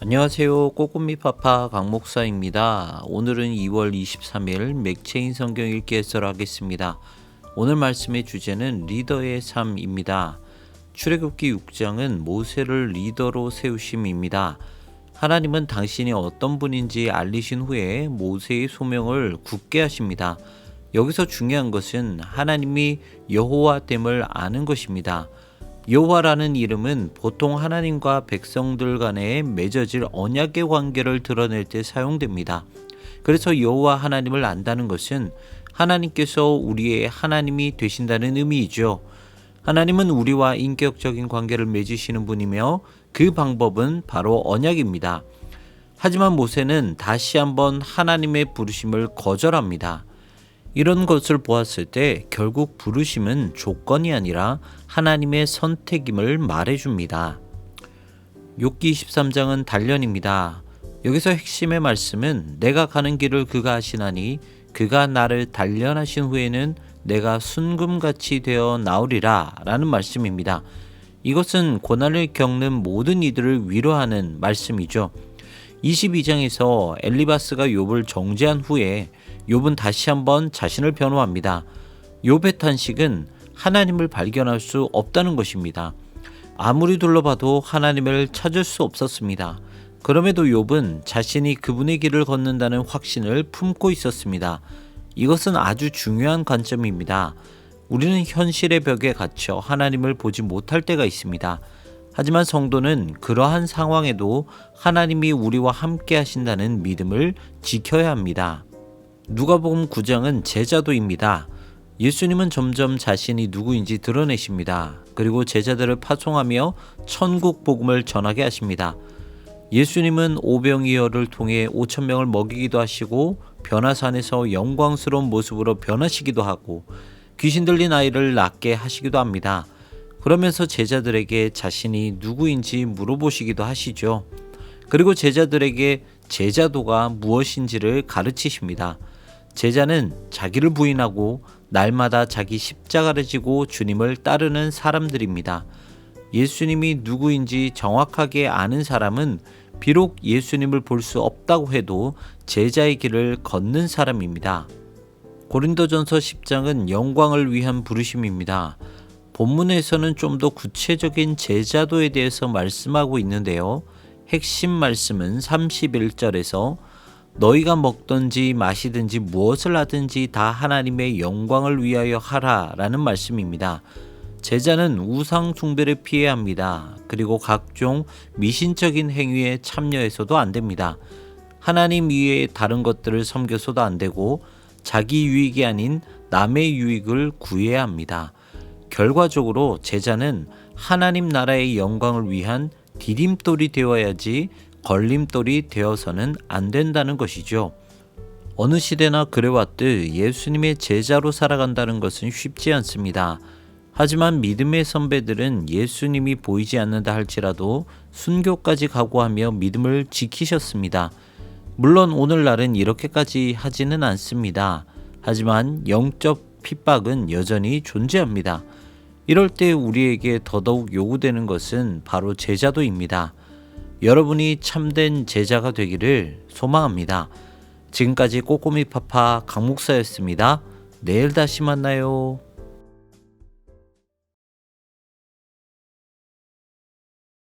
안녕하세요. 꼬꼬미 파파 강 목사입니다. 오늘은 2월 23일 맥체인 성경 읽기 해설을 하겠습니다. 오늘 말씀의 주제는 리더의 삶입니다. 출애굽기 6장은 모세를 리더로 세우심입니다. 하나님은 당신이 어떤 분인지 알리신 후에 모세의 소명을 굳게 하십니다. 여기서 중요한 것은 하나님이 여호와됨을 아는 것입니다. 여호와라는 이름은 보통 하나님과 백성들 간에 맺어질 언약의 관계를 드러낼 때 사용됩니다. 그래서 여호와 하나님을 안다는 것은 하나님께서 우리의 하나님이 되신다는 의미이죠. 하나님은 우리와 인격적인 관계를 맺으시는 분이며 그 방법은 바로 언약입니다. 하지만 모세는 다시 한번 하나님의 부르심을 거절합니다. 이런 것을 보았을 때 결국 부르심은 조건이 아니라 하나님의 선택임을 말해줍니다. 욥기 23장은 단련입니다. 여기서 핵심의 말씀은 내가 가는 길을 그가 아시나니 그가 나를 단련하신 후에는 내가 순금같이 되어 나오리라 라는 말씀입니다. 이것은 고난을 겪는 모든 이들을 위로하는 말씀이죠. 22장에서 엘리바스가 욥을 정죄한 후에 욥은 다시 한번 자신을 변호합니다. 욥의 탄식은 하나님을 발견할 수 없다는 것입니다. 아무리 둘러봐도 하나님을 찾을 수 없었습니다. 그럼에도 욥은 자신이 그분의 길을 걷는다는 확신을 품고 있었습니다. 이것은 아주 중요한 관점입니다. 우리는 현실의 벽에 갇혀 하나님을 보지 못할 때가 있습니다. 하지만 성도는 그러한 상황에도 하나님이 우리와 함께 하신다는 믿음을 지켜야 합니다. 누가복음 9장은 제자도입니다. 예수님은 점점 자신이 누구인지 드러내십니다. 그리고 제자들을 파송하며 천국 복음을 전하게 하십니다. 예수님은 오병이어를 통해 5,000명을 먹이기도 하시고 변화산에서 영광스러운 모습으로 변하시기도 하고 귀신 들린 아이를 낫게 하시기도 합니다. 그러면서 제자들에게 자신이 누구인지 물어보시기도 하시죠. 그리고 제자들에게 제자도가 무엇인지를 가르치십니다. 제자는 자기를 부인하고 날마다 자기 십자가를 지고 주님을 따르는 사람들입니다. 예수님이 누구인지 정확하게 아는 사람은 비록 예수님을 볼 수 없다고 해도 제자의 길을 걷는 사람입니다. 고린도전서 10장은 영광을 위한 부르심입니다. 본문에서는 좀 더 구체적인 제자도에 대해서 말씀하고 있는데요. 핵심 말씀은 31절에서 너희가 먹든지 마시든지 무엇을 하든지 다 하나님의 영광을 위하여 하라 라는 말씀입니다. 제자는 우상 숭배를 피해야 합니다. 그리고 각종 미신적인 행위에 참여해서도 안 됩니다. 하나님 이외에 다른 것들을 섬겨서도 안 되고 자기 유익이 아닌 남의 유익을 구해야 합니다. 결과적으로 제자는 하나님 나라의 영광을 위한 디딤돌이 되어야지 걸림돌이 되어서는 안 된다는 것이죠. 어느 시대나 그래왔듯 예수님의 제자로 살아간다는 것은 쉽지 않습니다. 하지만 믿음의 선배들은 예수님이 보이지 않는다 할지라도 순교까지 각오하며 믿음을 지키셨습니다. 물론 오늘날은 이렇게까지 하지는 않습니다. 하지만 영적 핍박은 여전히 존재합니다. 이럴 때 우리에게 더더욱 요구되는 것은 바로 제자도입니다. 여러분이 참된 제자가 되기를 소망합니다. 지금까지 꼬꼬미 파파 강 목사였습니다. 내일 다시 만나요.